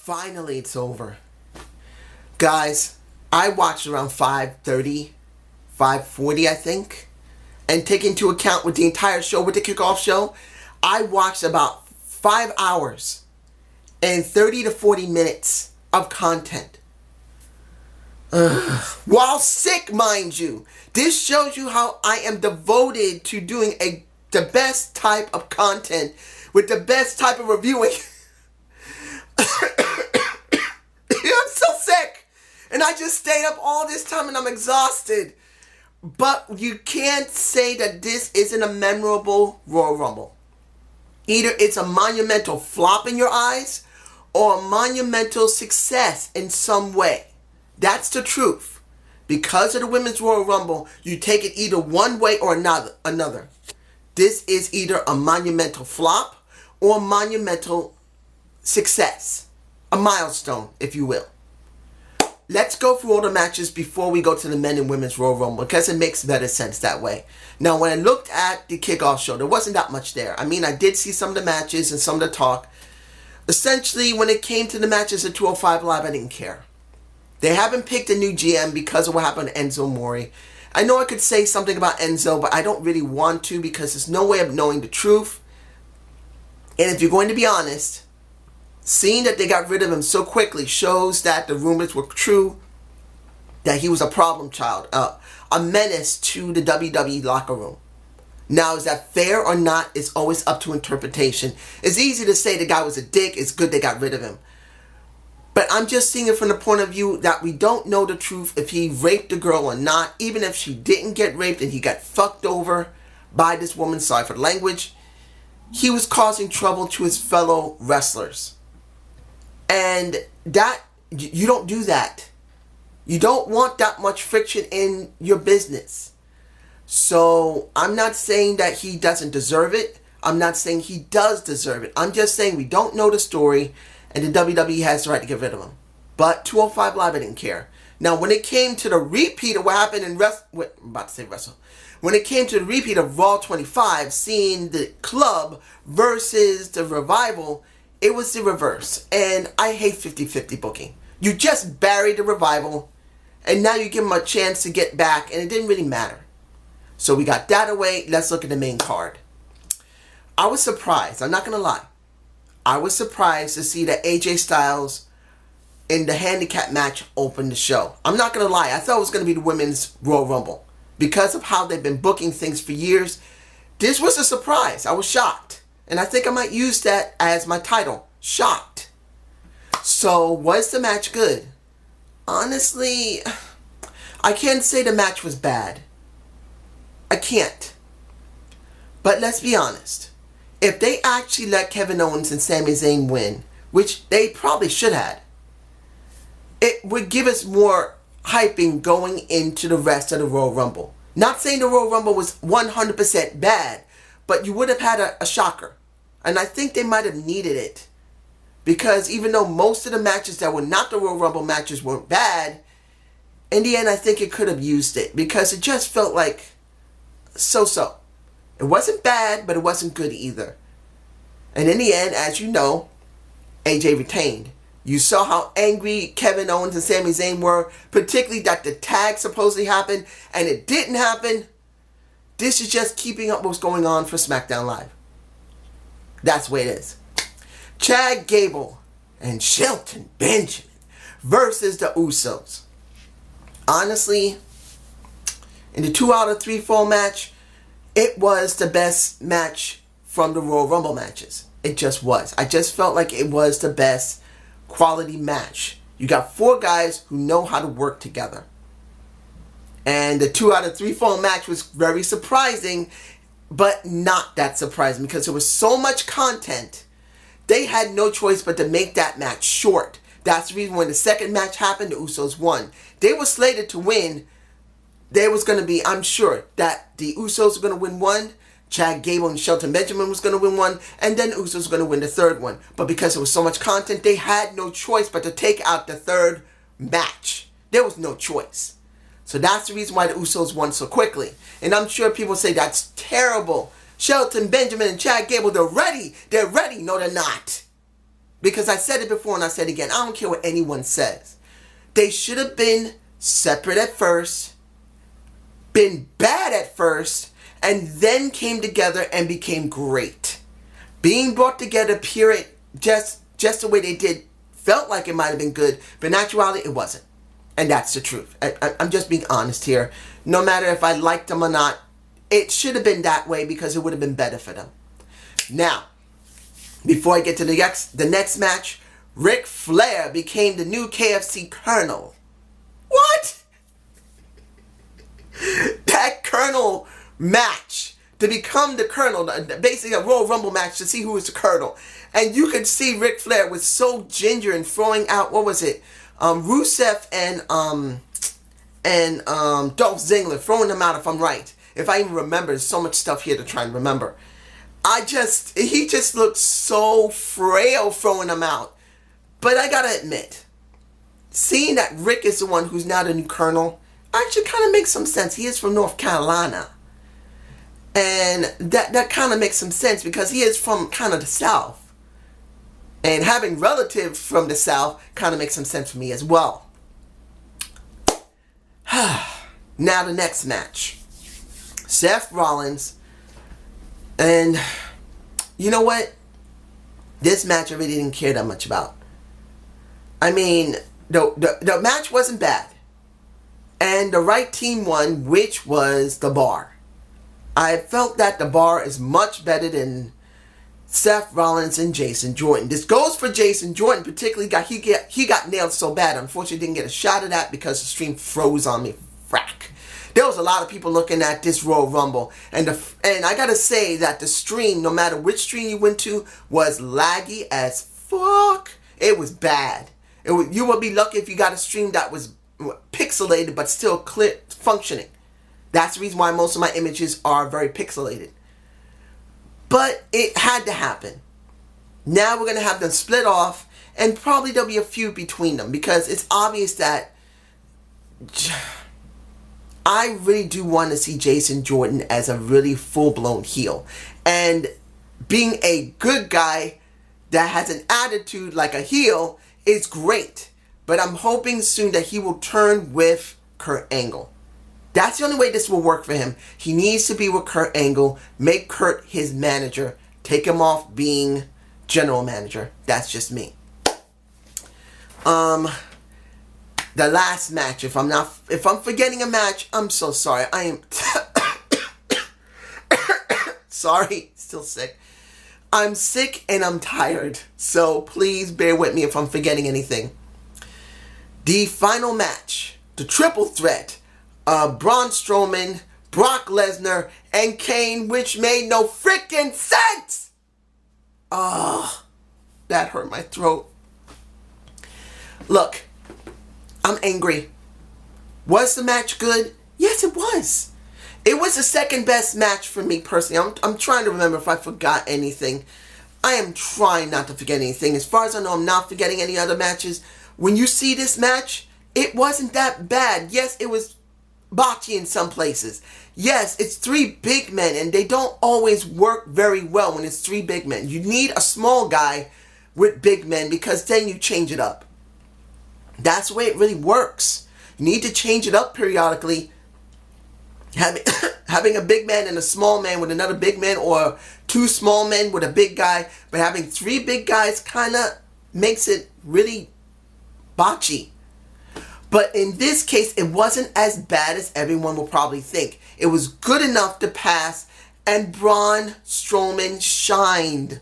Finally, it's over. Guys, I watched around 5:30, 5:40, I think. And take into account with the entire show, with the kickoff show, I watched about 5 hours and 30 to 40 minutes of content. While sick, mind you. This shows you how I am devoted to doing the best type of content with the best type of reviewing. I'm so sick. And I just stayed up all this time and I'm exhausted. But you can't say that this isn't a memorable Royal Rumble. Either it's a monumental flop in your eyes or a monumental success in some way. That's the truth. Because of the Women's Royal Rumble, you take it either one way or another. This is either a monumental flop or a monumental success. A milestone, if you will. Let's go through all the matches before we go to the Men and Women's Royal Rumble, because it makes better sense that way. Now, when I looked at the kickoff show, there wasn't that much there. I mean, I did see some of the matches and some of the talk. Essentially, when it came to the matches at 205 Live, I didn't care. They haven't picked a new GM because of what happened to Enzo Amore. I know I could say something about Enzo, but I don't really want to because there's no way of knowing the truth. And if you're going to be honest, seeing that they got rid of him so quickly shows that the rumors were true, that he was a problem child, a menace to the WWE locker room. Now, is that fair or not is always up to interpretation. It's easy to say the guy was a dick, it's good they got rid of him. But I'm just seeing it from the point of view that we don't know the truth if he raped the girl or not. Even if she didn't get raped and he got fucked over by this woman, sorry for the language, he was causing trouble to his fellow wrestlers. And that, you don't do that. You don't want that much friction in your business. So I'm not saying that he doesn't deserve it. I'm not saying he does deserve it. I'm just saying we don't know the story and the WWE has the right to get rid of him. But 205 Live, I didn't care. Now, when it came to the repeat of what happened in when it came to the repeat of Raw 25, seeing the Club versus the Revival, it was the reverse. And I hate 50-50 booking. You just buried the Revival, and now you give them a chance to get back, and it didn't really matter. So we got that away. Let's look at the main card. I was surprised. I'm not going to lie. I was surprised to see that AJ Styles in the handicap match opened the show. I'm not going to lie. I thought it was going to be the Women's Royal Rumble. Because of how they've been booking things for years, this was a surprise. I was shocked. And I think I might use that as my title. Shocked. So, was the match good? Honestly, I can't say the match was bad. I can't. But let's be honest. If they actually let Kevin Owens and Sami Zayn win, which they probably should have, it would give us more hyping going into the rest of the Royal Rumble. Not saying the Royal Rumble was 100% bad, but you would have had a shocker. And I think they might have needed it. Because even though most of the matches that were not the Royal Rumble matches weren't bad, in the end I think it could have used it. Because it just felt like so-so. It wasn't bad, but it wasn't good either. And in the end, as you know, AJ retained. You saw how angry Kevin Owens and Sami Zayn were, particularly that the tag supposedly happened, and it didn't happen. This is just keeping up what's going on for SmackDown Live. That's the way it is. Chad Gable and Shelton Benjamin versus the Usos. Honestly, in the 2 out of 3 fall match, it was the best match from the Royal Rumble matches. It just was. I just felt like it was the best quality match. You got 4 guys who know how to work together. And the 2 out of 3 fall match was very surprising, but not that surprising because there was so much content. They had no choice but to make that match short. That's the reason when the second match happened, the Usos won. They were slated to win. There was going to be, I'm sure, that the Usos were going to win one, Chad Gable and Shelton Benjamin was going to win one, and then the Usos were going to win the third one. But because there was so much content, they had no choice but to take out the third match. There was no choice. So that's the reason why the Usos won so quickly. And I'm sure people say that's terrible. Shelton Benjamin and Chad Gable, they're ready. They're ready. No, they're not. because I said it before and I said it again, I don't care what anyone says. They should have been separate at first, been bad at first, and then came together and became great. Being brought together, period, just the way they did, felt like it might have been good, but in actuality, it wasn't. And that's the truth. I'm just being honest here. No matter if I liked them or not, it should have been that way because it would have been better for them. Now, before I get to the next match, Ric Flair became the new KFC Colonel. What? That Colonel match, to become the Colonel, basically a Royal Rumble match to see who was the Colonel. And you could see Ric Flair was so ginger and throwing out, what was it? Rusev and Dolph Ziggler, throwing them out if I'm right. If I even remember, there's so much stuff here to try and remember. He just looked so frail throwing them out. But I gotta admit, seeing that Rick is the one who's now the new Colonel, actually kind of makes some sense. He is from North Carolina. And that kind of makes some sense because he is from kind of the South. And having relatives from the South kind of makes some sense for me as well. Now the next match. Seth Rollins. And you know what? This match I really didn't care that much about. I mean, the match wasn't bad. And the right team won, which was the Bar. I felt that the Bar is much better than Seth Rollins and Jason Jordan. This goes for Jason Jordan, particularly. He got nailed so bad. Unfortunately, didn't get a shot of that because the stream froze on me. Frack. There was a lot of people looking at this Royal Rumble, and I gotta say that the stream, no matter which stream you went to, was laggy as fuck. It was bad. You would be lucky if you got a stream that was pixelated but still clear functioning. That's the reason why most of my images are very pixelated. But it had to happen. Now we're going to have them split off, and probably there'll be a feud between them because it's obvious that I really do want to see Jason Jordan as a really full-blown heel. And being a good guy that has an attitude like a heel is great. But I'm hoping soon that he will turn with Kurt Angle. That's the only way this will work for him. He needs to be with Kurt Angle, make Kurt his manager, take him off being general manager. That's just me. The last match, if I'm forgetting a match, I'm so sorry. I am sorry, still sick. I'm sick and I'm tired. So please bear with me if I'm forgetting anything. The final match, the triple threat. Braun Strowman, Brock Lesnar, and Kane, which made no freaking sense! Oh, that hurt my throat. Look, I'm angry. Was the match good? Yes, it was. It was the second best match for me personally. I'm trying to remember if I forgot anything. I am trying not to forget anything. As far as I know, I'm not forgetting any other matches. When you see this match, it wasn't that bad. Yes, it was botchy in some places. Yes, it's three big men, and they don't always work very well when it's three big men. You need a small guy with big men because then you change it up. That's the way it really works. You need to change it up periodically. Having a big man and a small man with another big man, or two small men with a big guy, but having three big guys kind of makes it really botchy. But in this case, it wasn't as bad as everyone will probably think. It was good enough to pass, and Braun Strowman shined.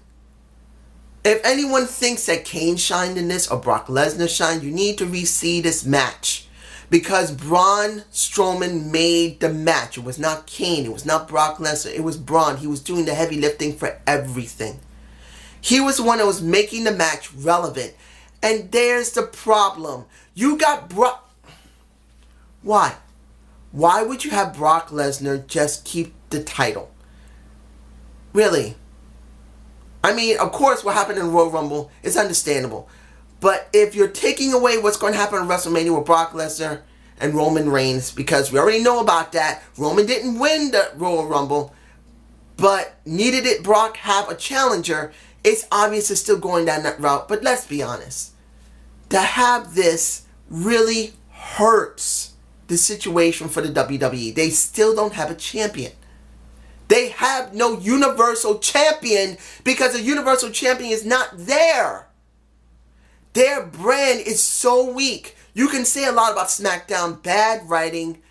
If anyone thinks that Kane shined in this or Brock Lesnar shined, you need to re-see this match. Because Braun Strowman made the match. It was not Kane. It was not Brock Lesnar. It was Braun. He was doing the heavy lifting for everything. He was the one that was making the match relevant. And there's the problem. You got Brock. Why? Why would you have Brock Lesnar just keep the title? Really? I mean, of course, what happened in Royal Rumble is understandable. But if you're taking away what's going to happen in WrestleMania with Brock Lesnar and Roman Reigns, because we already know about that, Roman didn't win the Royal Rumble, but needed it Brock have a challenger, It's obvious it's still going down that route, but let's be honest. To have this really hurts the situation for the WWE. They still don't have a champion. They have no Universal Champion because the Universal Champion is not there. Their brand is so weak. You can say a lot about SmackDown. Bad writing,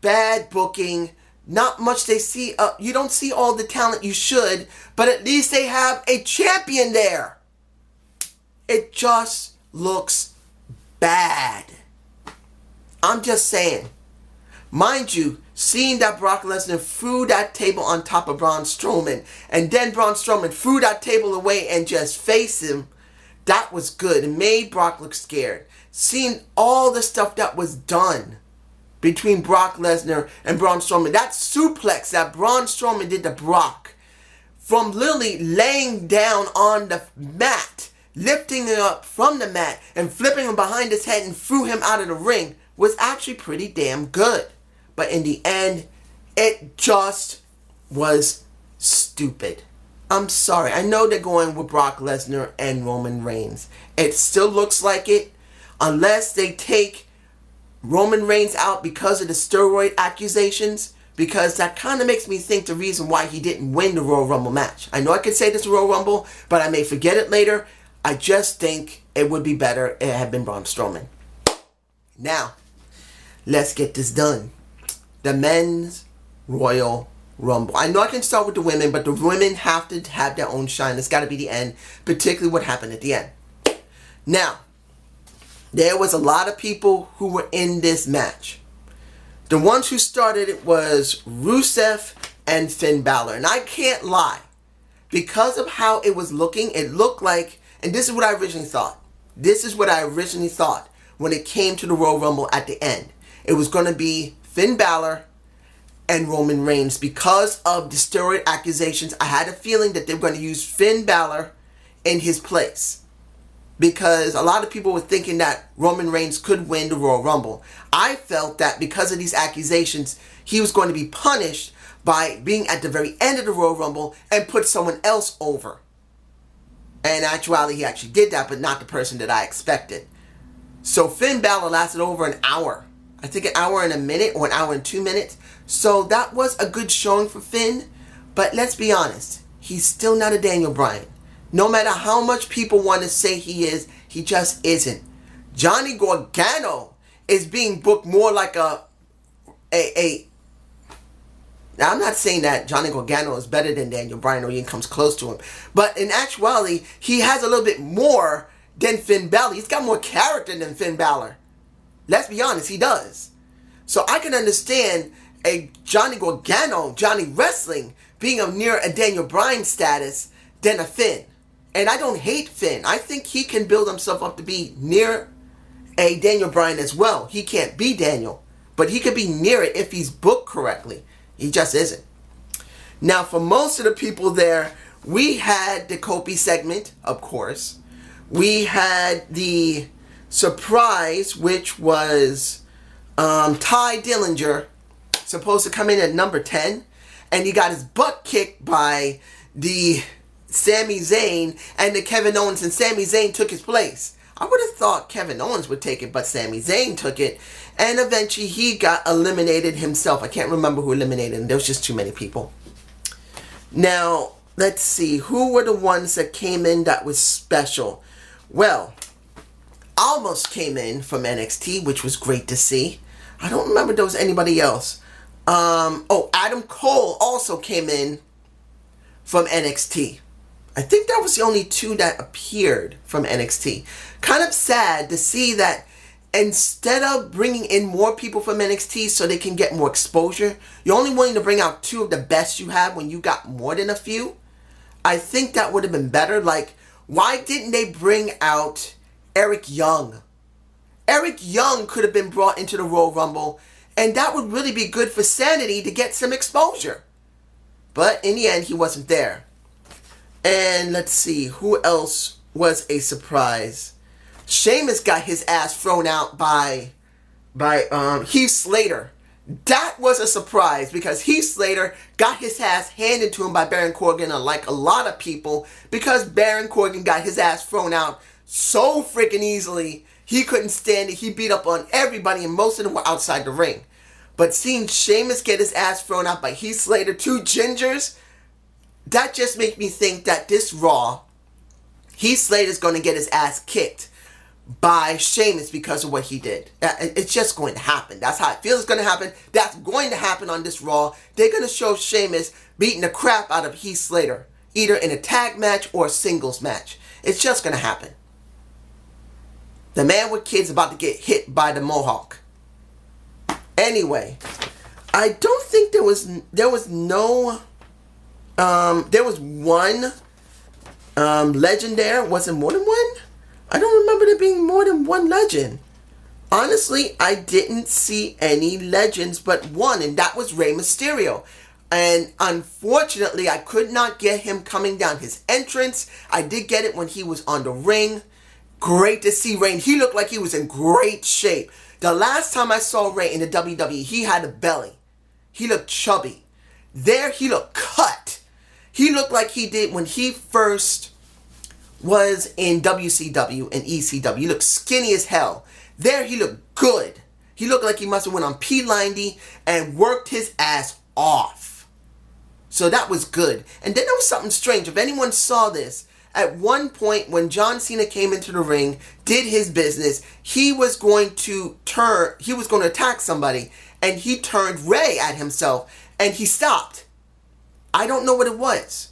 bad booking, not much they see. You don't see all the talent you should, but at least they have a champion there. It just looks bad. I'm just saying. Mind you, seeing that Brock Lesnar threw that table on top of Braun Strowman, and then Braun Strowman threw that table away and just faced him, that was good. It made Brock look scared. Seeing all the stuff that was done between Brock Lesnar and Braun Strowman, that suplex that Braun Strowman did to Brock, from literally laying down on the mat, lifting him up from the mat, and flipping him behind his head and threw him out of the ring, was actually pretty damn good. But in the end, it just was stupid. I'm sorry. I know they're going with Brock Lesnar and Roman Reigns. It still looks like it. Unless they take Roman Reigns out because of the steroid accusations. Because that kind of makes me think the reason why he didn't win the Royal Rumble match. I know I could say this Royal Rumble, but I may forget it later. I just think it would be better if it had been Braun Strowman. Now, let's get this done. The men's Royal Rumble. I know I can start with the women, but the women have to have their own shine. It's got to be the end, particularly what happened at the end. Now, there was a lot of people who were in this match. The ones who started it was Rusev and Finn Balor. And I can't lie. Because of how it was looking, it looked like, and this is what I originally thought. This is what I originally thought when it came to the Royal Rumble at the end. It was going to be Finn Balor and Roman Reigns. Because of the steroid accusations, I had a feeling that they were going to use Finn Balor in his place. Because a lot of people were thinking that Roman Reigns could win the Royal Rumble. I felt that because of these accusations, he was going to be punished by being at the very end of the Royal Rumble and put someone else over. And in actuality, he actually did that, but not the person that I expected. So Finn Balor lasted over an hour. I think an hour and a minute or an hour and 2 minutes. So that was a good showing for Finn. But let's be honest, he's still not a Daniel Bryan. No matter how much people want to say he is, he just isn't. Johnny Gargano is being booked more like Now, I'm not saying that Johnny Gargano is better than Daniel Bryan or even comes close to him. But in actuality, he has a little bit more than Finn Balor. He's got more character than Finn Balor. Let's be honest, he does. So I can understand a Johnny Gargano, Johnny Wrestling, being near a Daniel Bryan status than a Finn. And I don't hate Finn. I think he can build himself up to be near a Daniel Bryan as well. He can't be Daniel, but he could be near it if he's booked correctly. He just isn't. Now, for most of the people there, we had the Kofi segment, of course. We had the surprise, which was Ty Dillinger, supposed to come in at number 10. And he got his butt kicked by the Sami Zayn and the Kevin Owens, and Sami Zayn took his place. I would have thought Kevin Owens would take it, but Sami Zayn took it, and eventually he got eliminated himself. I can't remember who eliminated him. There was just too many people. Now, let's see. Who were the ones that came in that was special? Well, Almost came in from NXT, which was great to see. I don't remember if there was anybody else. Adam Cole also came in from NXT. I think that was the only two that appeared from NXT. Kind of sad to see that instead of bringing in more people from NXT so they can get more exposure, you're only willing to bring out two of the best you have when you got more than a few. I think that would have been better. Like, why didn't they bring out Eric Young? Eric Young could have been brought into the Royal Rumble, and that would really be good for Sanity to get some exposure. But in the end, he wasn't there. And let's see, who else was a surprise? Sheamus got his ass thrown out by Heath Slater. That was a surprise because Heath Slater got his ass handed to him by Baron Corbin, unlike a lot of people, because Baron Corbin got his ass thrown out so freaking easily. He couldn't stand it. He beat up on everybody, and most of them were outside the ring. But seeing Sheamus get his ass thrown out by Heath Slater, two gingers, that just makes me think that this Raw, Heath Slater's going to get his ass kicked by Sheamus because of what he did. It's just going to happen. That's how I feel it's going to happen. That's going to happen on this Raw. They're going to show Sheamus beating the crap out of Heath Slater, either in a tag match or a singles match. It's just going to happen. The man with kids about to get hit by the Mohawk. Anyway, I don't think there was one legend there. Was it more than one? I don't remember there being more than one legend. Honestly, I didn't see any legends but one, and that was Rey Mysterio. And unfortunately, I could not get him coming down his entrance. I did get it when he was on the ring. Great to see Rey. He looked like he was in great shape. The last time I saw Rey in the WWE, he had a belly. He looked chubby. There, he looked cut. He looked like he did when he first was in WCW and ECW. He looked skinny as hell. There, he looked good. He looked like he must have went on P90 and worked his ass off. So that was good. And then there was something strange. If anyone saw this, at one point when John Cena came into the ring, did his business, he was going to attack somebody, and he turned Rey at himself, and he stopped. I don't know what it was.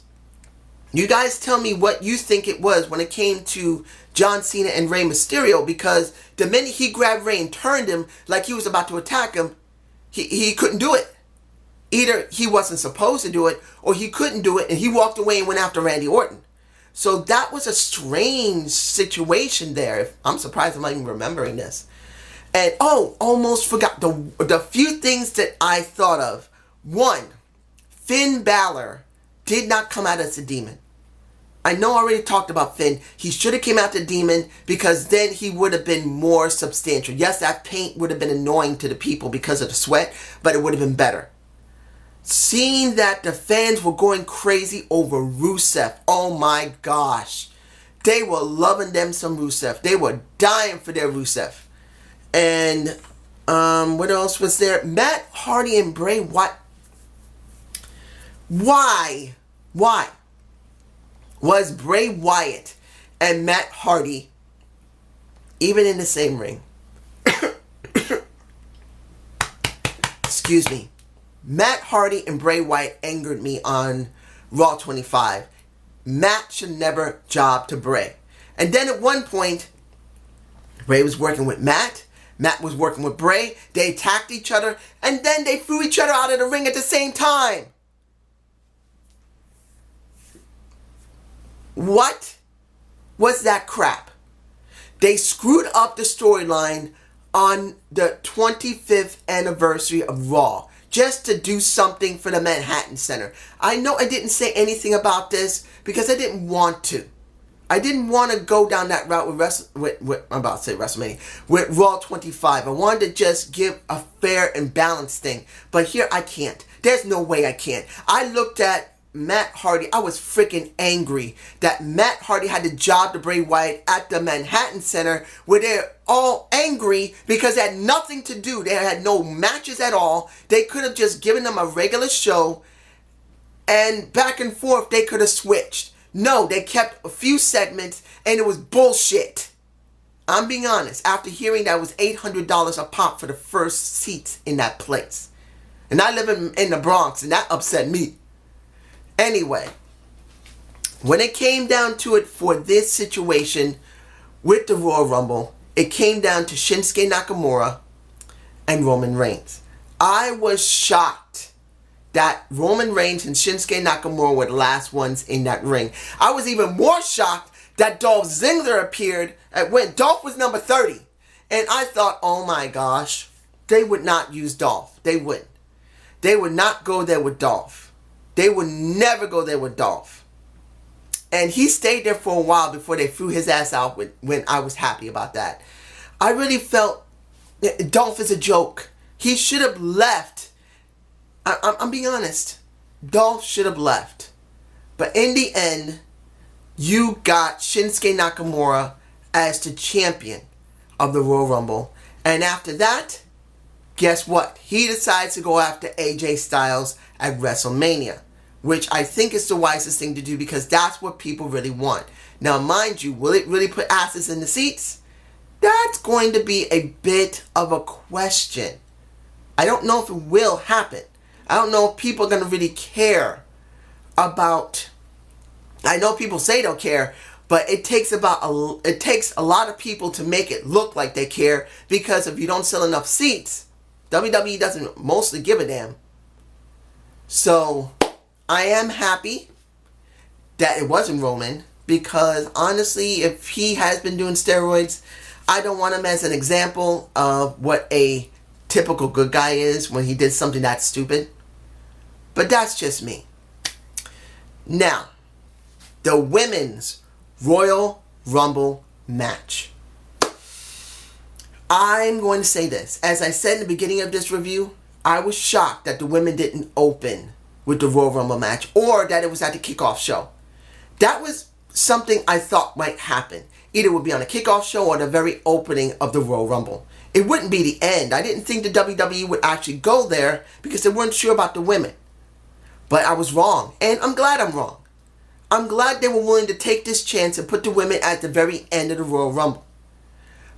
You guys tell me what you think it was when it came to John Cena and Rey Mysterio, because the minute he grabbed Rey and turned him like he was about to attack him, he couldn't do it. Either he wasn't supposed to do it, or he couldn't do it, and he walked away and went after Randy Orton. So that was a strange situation there. I'm surprised I'm not even remembering this. And, oh, almost forgot the few things that I thought of. One, Finn Balor did not come out as a demon. I know I already talked about Finn. He should have came out the demon, because then he would have been more substantial. Yes, that paint would have been annoying to the people because of the sweat, but it would have been better. Seeing that the fans were going crazy over Rusev. Oh my gosh. They were loving them some Rusev. They were dying for their Rusev. And what else was there? Matt Hardy and Bray Wyatt. Why was Bray Wyatt and Matt Hardy even in the same ring? Excuse me. Matt Hardy and Bray Wyatt angered me on Raw 25. Matt should never job to Bray. And then at one point, Bray was working with Matt. Matt was working with Bray. They attacked each other. And then they threw each other out of the ring at the same time. What was that crap? They screwed up the storyline on the 25th anniversary of Raw, just to do something for the Manhattan Center. I know I didn't say anything about this because I didn't want to. I didn't want to go down that route with I'm about to say WrestleMania, with Raw 25. I wanted to just give a fair and balanced thing. But here I can't. There's no way I can't. I looked at Matt Hardy. I was freaking angry that Matt Hardy had to job to Bray Wyatt at the Manhattan Center, where they're all angry because they had nothing to do. They had no matches at all. They could have just given them a regular show, and back and forth they could have switched. No, they kept a few segments, and it was bullshit. I'm being honest. After hearing that it was $800 a pop for the first seats in that place. And I live in the Bronx, and that upset me. Anyway, when it came down to it for this situation with the Royal Rumble, it came down to Shinsuke Nakamura and Roman Reigns. I was shocked that Roman Reigns and Shinsuke Nakamura were the last ones in that ring. I was even more shocked that Dolph Ziggler appeared when Dolph was number 30. And I thought, oh my gosh, they would not use Dolph. They wouldn't. They would not go there with Dolph. They would never go there with Dolph. And he stayed there for a while before they threw his ass out when I was happy about that. I really felt Dolph is a joke. He should have left. I'm being honest. Dolph should have left. But in the end, you got Shinsuke Nakamura as the champion of the Royal Rumble. And after that, guess what? He decides to go after AJ Styles at WrestleMania, which I think is the wisest thing to do because that's what people really want. Now, mind you, will it really put asses in the seats? That's going to be a bit of a question. I don't know if it will happen. I don't know if people are going to really care about... I know people say they'll care, but it takes a lot of people to make it look like they care, because if you don't sell enough seats, WWE doesn't mostly give a damn. So I am happy that it wasn't Roman, because honestly, if he has been doing steroids, I don't want him as an example of what a typical good guy is when he did something that stupid. But that's just me. Now, the Women's Royal Rumble match. I'm going to say this. As I said in the beginning of this review, I was shocked that the women didn't open with the Royal Rumble match, or that it was at the kickoff show. That was something I thought might happen. Either it would be on the kickoff show or the very opening of the Royal Rumble. It wouldn't be the end. I didn't think the WWE would actually go there because they weren't sure about the women. But I was wrong, and I'm glad I'm wrong. I'm glad they were willing to take this chance and put the women at the very end of the Royal Rumble.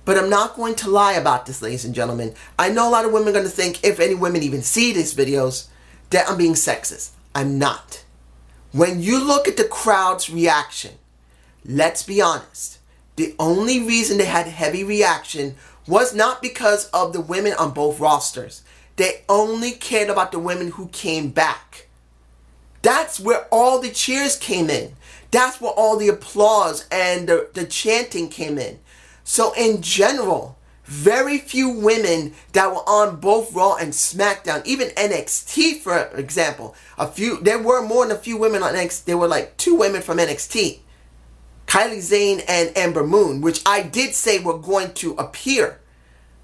But I'm not going to lie about this, ladies and gentlemen. I know a lot of women are going to think, if any women even see these videos, that I'm being sexist. I'm not. When you look at the crowd's reaction, let's be honest. The only reason they had heavy reaction was not because of the women on both rosters. They only cared about the women who came back. That's where all the cheers came in. That's where all the applause and the chanting came in. So in general, very few women that were on both Raw and SmackDown, even NXT for example, there were more than a few women on NXT. There were like 2 women from NXT. Kylie Zane and Ember Moon, which I did say were going to appear.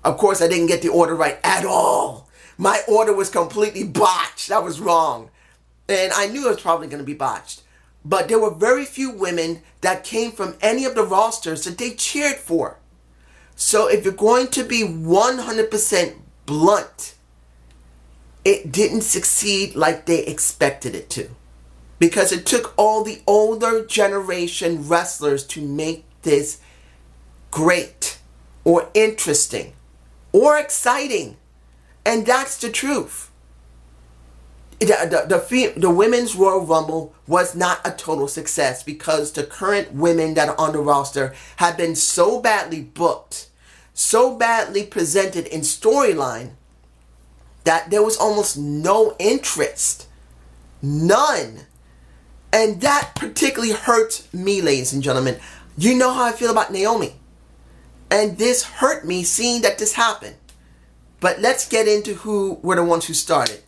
Of course, I didn't get the order right at all. My order was completely botched. That was wrong. And I knew it was probably going to be botched. But there were very few women that came from any of the rosters that they cheered for. So if you're going to be 100% blunt, it didn't succeed like they expected it to. Because it took all the older generation wrestlers to make this great or interesting or exciting. And that's the truth. The Women's Royal Rumble was not a total success because the current women that are on the roster have been so badly booked, so badly presented in storyline, that there was almost no interest. None. And that particularly hurts me, ladies and gentlemen. You know how I feel about Naomi. And this hurt me seeing that this happened. But let's get into who were the ones who started.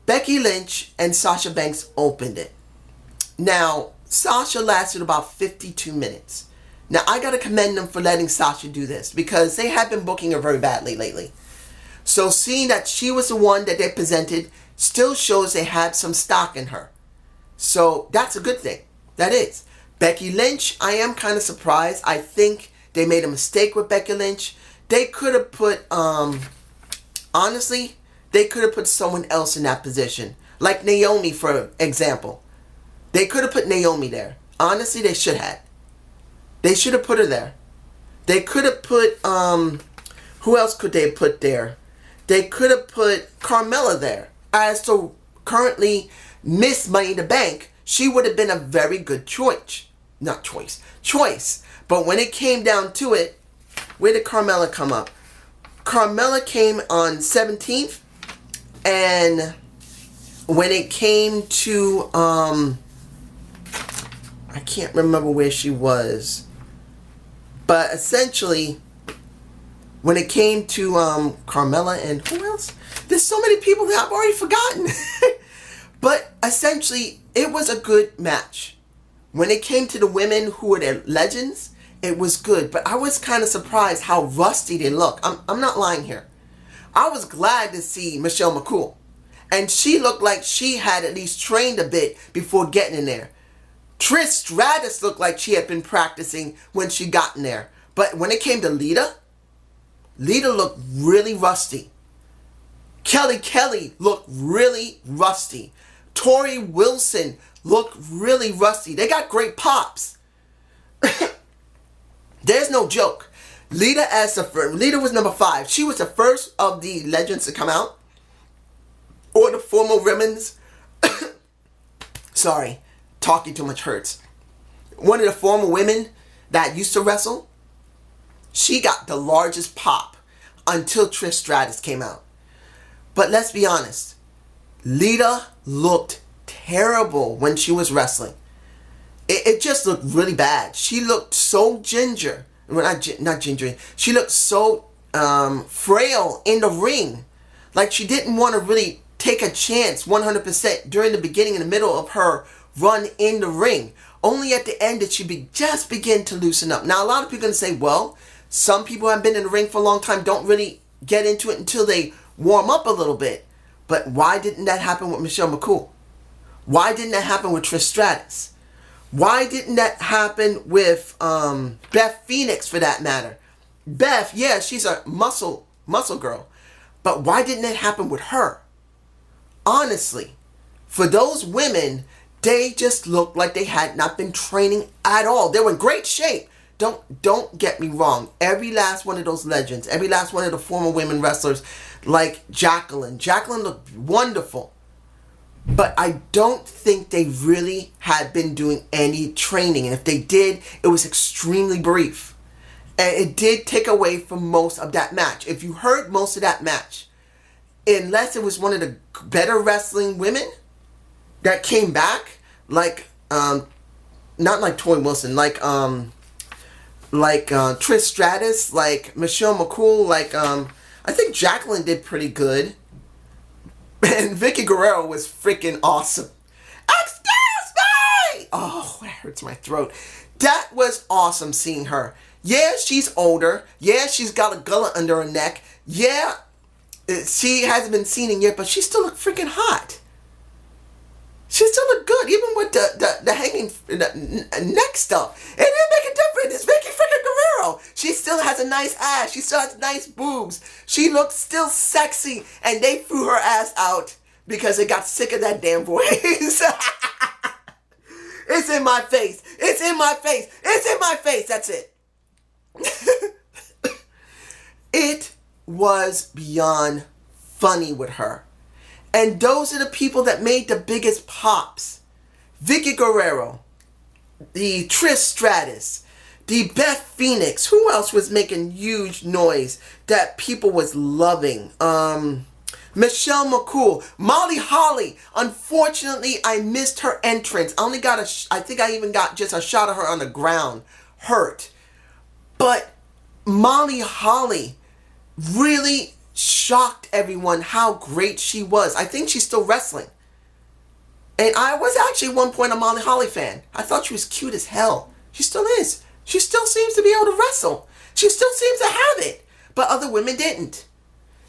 Becky Lynch and Sasha Banks opened it. Now, Sasha lasted about 52 minutes. Now, I gotta commend them for letting Sasha do this because they have been booking her very badly lately. So seeing that she was the one that they presented still shows they had some stock in her. So that's a good thing. That is. Becky Lynch, I am kind of surprised. I think they made a mistake with Becky Lynch. They could have put, honestly, they could have put someone else in that position. Like Naomi, for example. They could have put Naomi there. Honestly, they should have. They should have put her there. They could have put, who else could they have put there? They could have put Carmella there. As to currently Miss Money in the Bank, she would have been a very good choice. Not choice. Choice. But when it came down to it, where did Carmella come up? Carmella came on 17th. And when it came to, I can't remember where she was. But essentially, when it came to Carmella and who else? There's so many people that I've already forgotten. But essentially, it was a good match. When it came to the women who were their legends, it was good. But I was kind of surprised how rusty they look. I'm not lying here. I was glad to see Michelle McCool. And she looked like she had at least trained a bit before getting in there. Trish Stratus looked like she had been practicing when she got in there. But when it came to Lita, Lita looked really rusty. Kelly looked really rusty. Tori Wilson looked really rusty. They got great pops. There's no joke. Lita was number 5. She was the first of the legends to come out. Or the former women's. Sorry, talking too much hurts. One of the former women that used to wrestle. She got the largest pop until Trish Stratus came out. But let's be honest. Lita looked terrible when she was wrestling. It just looked really bad. She looked so ginger. Well, not ginger. She looked so frail in the ring. Like she didn't want to really take a chance 100% during the beginning and the middle of her run in the ring. Only at the end did she just begin to loosen up. Now, a lot of people are going to say, well, some people have been in the ring for a long time, don't really get into it until they warm up a little bit. But why didn't that happen with Michelle McCool? Why didn't that happen with Trish Stratus? Why didn't that happen with Beth Phoenix, for that matter? Beth, yeah, she's a muscle girl. But why didn't it happen with her? Honestly, for those women, they just looked like they had not been training at all. They were in great shape. Don't get me wrong. Every last one of those legends, every last one of the former women wrestlers, like Jacqueline looked wonderful. But I don't think they really had been doing any training. And if they did, it was extremely brief. And it did take away from most of that match. If you heard most of that match, unless it was one of the better wrestling women that came back, like, not like Tori Wilson, like Trish Stratus, like Michelle McCool, like, I think Jacqueline did pretty good. And Vicky Guerrero was freaking awesome. Excuse me! Oh, that hurts my throat. That was awesome seeing her. Yeah, she's older. Yeah, she's got a gullet under her neck. Yeah, she hasn't been seen in yet, but she still looked freaking hot. She still looked good, even with the hanging neck stuff. It didn't make a difference. It's Vicky freaking Guerrero. She still has a nice ass. She still has nice boobs. She looked still sexy, and they threw her ass out because they got sick of that damn voice. It's in my face. It's in my face. It's in my face. That's it. It was beyond funny with her. And those are the people that made the biggest pops. Vicky Guerrero, the Trish Stratus, the Beth Phoenix. Who else was making huge noise that people was loving? Michelle McCool, Molly Holly. Unfortunately, I missed her entrance. I only got I think I even got just a shot of her on the ground. Hurt. But Molly Holly really shocked everyone how great she was. I think she's still wrestling. And I was actually at one point a Molly Holly fan. I thought she was cute as hell. She still is. She still seems to be able to wrestle. She still seems to have it. But other women didn't.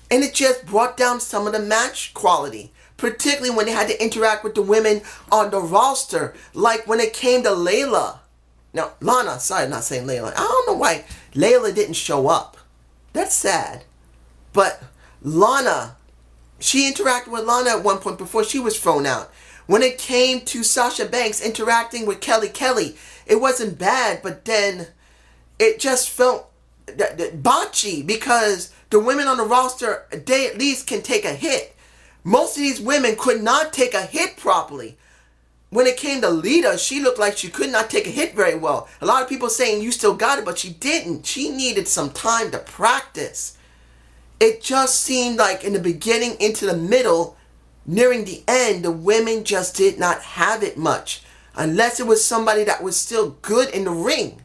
And it just brought down some of the match quality. Particularly when they had to interact with the women on the roster. Like when it came to Layla. Now, Lana, sorry, I'm not saying Layla. I don't know why Layla didn't show up. That's sad. But Lana, she interacted with Lana at one point before she was thrown out. When it came to Sasha Banks interacting with Kelly, it wasn't bad, but then it just felt botchy because the women on the roster, they at least can take a hit. Most of these women could not take a hit properly. When it came to Lita, she looked like she could not take a hit very well. A lot of people saying you still got it, but she didn't. She needed some time to practice. It just seemed like in the beginning into the middle, nearing the end, the women just did not have it much. Unless it was somebody that was still good in the ring.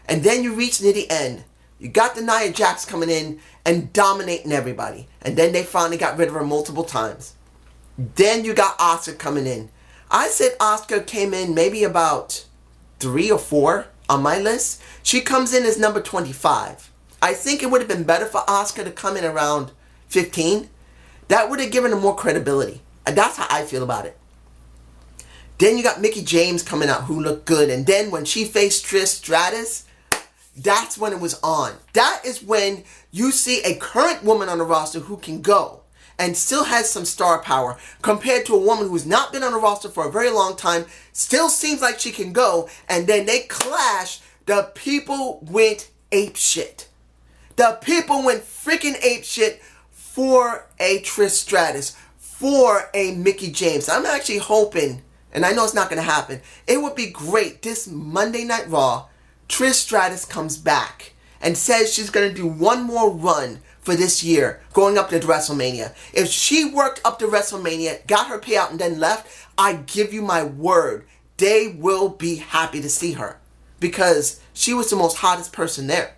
And then you reach near the end. You got the Nia Jax coming in and dominating everybody. And then they finally got rid of her multiple times. Then you got Asuka coming in. I said Asuka came in maybe about 3 or 4 on my list. She comes in as number 25. I think it would have been better for Asuka to come in around 15, that would have given her more credibility. And that's how I feel about it. Then you got Mickie James coming out who looked good. And then when she faced Trish Stratus, that's when it was on. That is when you see a current woman on the roster who can go and still has some star power compared to a woman who's not been on the roster for a very long time, still seems like she can go, and then they clash. The people went apeshit. The people went freaking apeshit for a Trish Stratus, for a Mickie James. I'm actually hoping, and I know it's not going to happen, it would be great this Monday Night Raw, Trish Stratus comes back and says she's going to do one more run for this year, going up to WrestleMania. If she worked up to WrestleMania, got her payout, and then left, I give you my word, they will be happy to see her. Because she was the most hottest person there.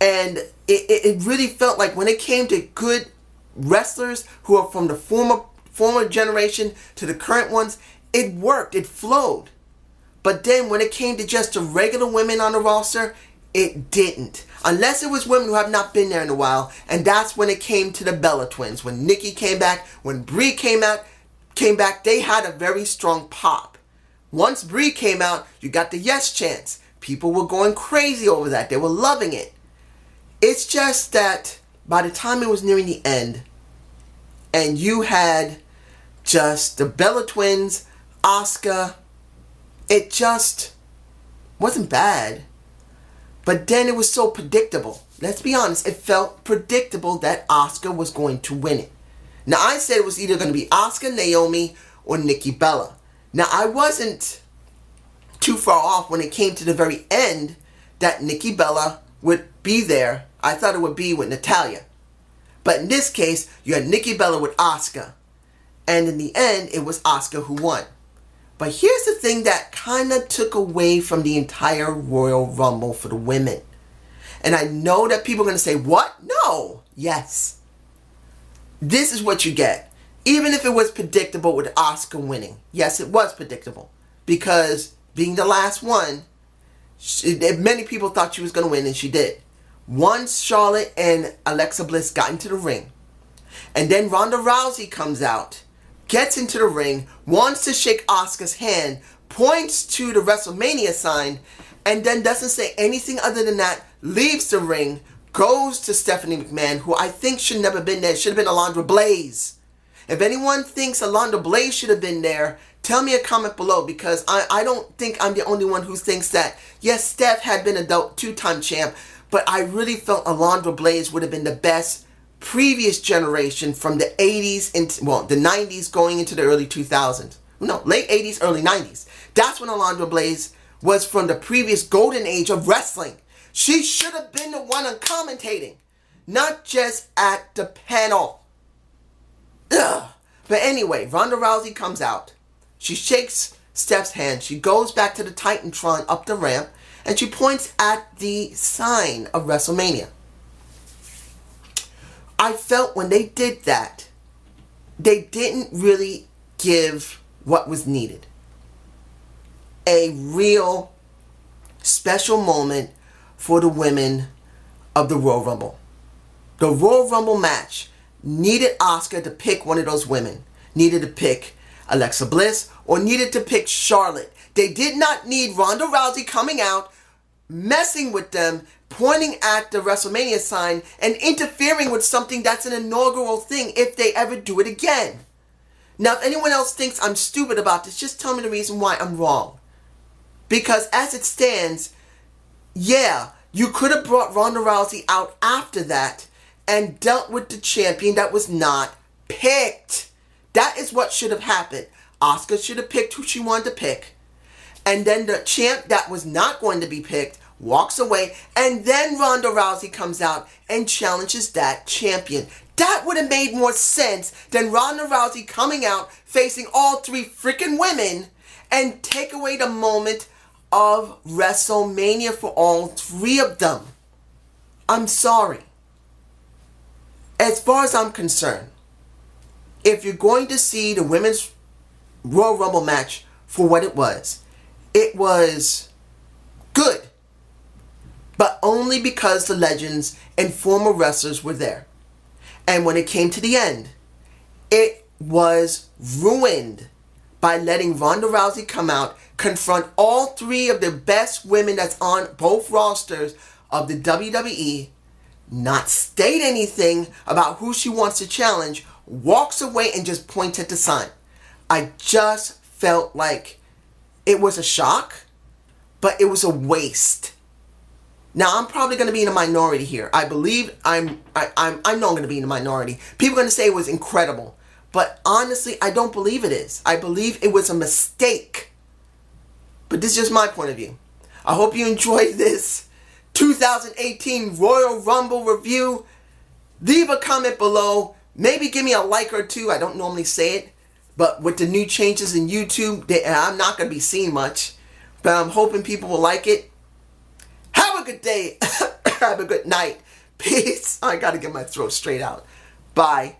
And it really felt like when it came to good wrestlers who are from the former generation to the current ones, it worked, it flowed. But then when it came to just the regular women on the roster, it didn't. Unless it was women who have not been there in a while. And that's when it came to the Bella Twins. When Nikki came back, when Brie came back, they had a very strong pop. Once Brie came out, you got the yes chants. People were going crazy over that. They were loving it. It's just that by the time it was nearing the end, and you had just the Bella Twins, Asuka, it just wasn't bad. But then it was so predictable. Let's be honest, it felt predictable that Asuka was going to win it. Now, I said it was either going to be Asuka, Naomi, or Nikki Bella. Now, I wasn't too far off when it came to the very end that Nikki Bella would be there. I thought it would be with Natalya. But in this case, you had Nikki Bella with Asuka. And in the end, it was Asuka who won. But here's the thing that kind of took away from the entire Royal Rumble for the women. And I know that people are going to say, what? No. Yes. This is what you get. Even if it was predictable with Asuka winning. Yes, it was predictable. Because being the last one, many people thought she was going to win, and she did. Once Charlotte and Alexa Bliss got into the ring, and then Ronda Rousey comes out, gets into the ring, wants to shake Asuka's hand, points to the WrestleMania sign, and then doesn't say anything other than that, leaves the ring, goes to Stephanie McMahon, who I think should never have been there. It should have been Alundra Blaze. If anyone thinks Alundra Blaze should have been there, tell me a comment below, because I don't think I'm the only one who thinks that. Yes, Steph had been a two-time champ, but I really felt Alundra Blaze would have been the best previous generation from the 80s, the 90s going into the early 2000s. No, late 80s, early 90s. That's when Alundra Blaze was from the previous golden age of wrestling. She should have been the one on commentating, not just at the panel. Ugh. But anyway, Ronda Rousey comes out. She shakes Steph's hand. She goes back to the Titantron up the ramp, and she points at the sign of WrestleMania. I felt when they did that, they didn't really give what was needed. A real special moment for the women of the Royal Rumble. The Royal Rumble match needed Asuka to pick one of those women. Needed to pick Alexa Bliss or needed to pick Charlotte. They did not need Ronda Rousey coming out, messing with them, pointing at the WrestleMania sign, and interfering with something that's an inaugural thing if they ever do it again. Now, if anyone else thinks I'm stupid about this, just tell me the reason why I'm wrong. Because as it stands, yeah, you could have brought Ronda Rousey out after that and dealt with the champion that was not picked. That is what should have happened. Asuka should have picked who she wanted to pick. And then the champ that was not going to be picked walks away. And then Ronda Rousey comes out and challenges that champion. That would have made more sense than Ronda Rousey coming out facing all three freaking women and take away the moment of WrestleMania for all three of them. I'm sorry. As far as I'm concerned, if you're going to see the Women's Royal Rumble match for what it was good. But only because the legends and former wrestlers were there. And when it came to the end, it was ruined by letting Ronda Rousey come out, confront all three of the best women that's on both rosters of the WWE, not state anything about who she wants to challenge, walks away and just points at the sign. I just felt like it was a shock, but it was a waste. Now, I'm probably going to be in a minority here. I believe I know I'm going to be in a minority. People are going to say it was incredible. But honestly, I don't believe it is. I believe it was a mistake. But this is just my point of view. I hope you enjoyed this 2018 Royal Rumble review. Leave a comment below. Maybe give me a like or two. I don't normally say it. But with the new changes in YouTube, I'm not going to be seeing much. But I'm hoping people will like it. Have a good day. Have a good night. Peace. I got to get my throat straight out. Bye.